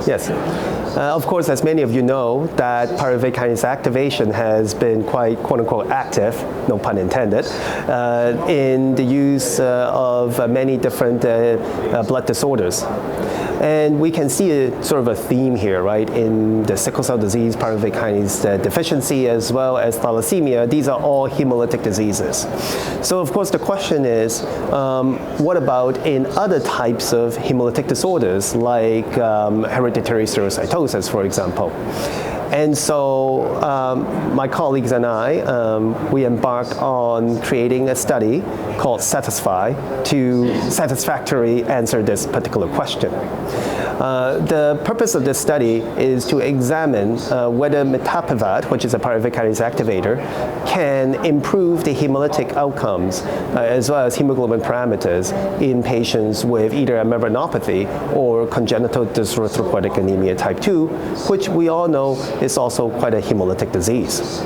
Yes. Of course, as many of you know, that pyruvate kinase activation has been quite, quote-unquote, active, no pun intended, in the use of many different blood disorders. And we can see a sort of a theme here, right, in the sickle cell disease, pyruvate kinase deficiency, as well as thalassemia. These are all hemolytic diseases. So, of course, the question is, what about in other types of hemolytic disorders, like hereditary stereocytosis, for example? And so my colleagues and I, we embarked on creating a study called Satisfy to satisfactorily answer this particular question. The purpose of this study is to examine whether Mitapivat, which is a pyruvate kinase activator, can improve the hemolytic outcomes as well as hemoglobin parameters in patients with either a membranopathy or congenital dyserythropoietic anemia type 2, which we all know is also quite a hemolytic disease.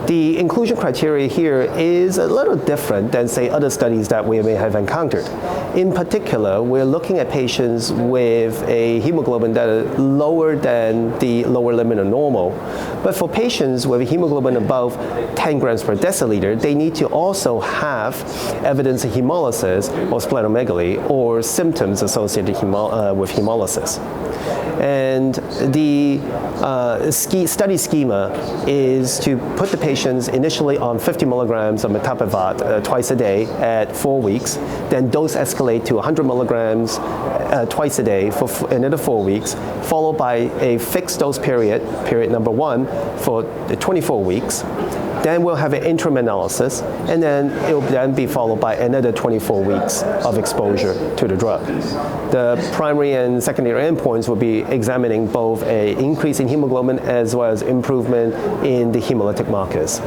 The inclusion criteria here is a little different than, say, other studies that we may have encountered. In particular, we're looking at patients with a hemoglobin that is lower than the lower limit of normal. But for patients with a hemoglobin above 10 grams per deciliter, they need to also have evidence of hemolysis or splenomegaly or symptoms associated with hemolysis. And the study schema is to put the patients initially on 50 milligrams of Mitapivat twice a day at 4 weeks, then dose escalate to 100 milligrams twice a day for another 4 weeks, followed by a fixed dose period number 1, for 24 weeks. Then we'll have an interim analysis, and then it will then be followed by another 24 weeks of exposure to the drug. The primary and secondary endpoints will be examining both an increase in hemoglobin as well as improvement in the hemolytic markers.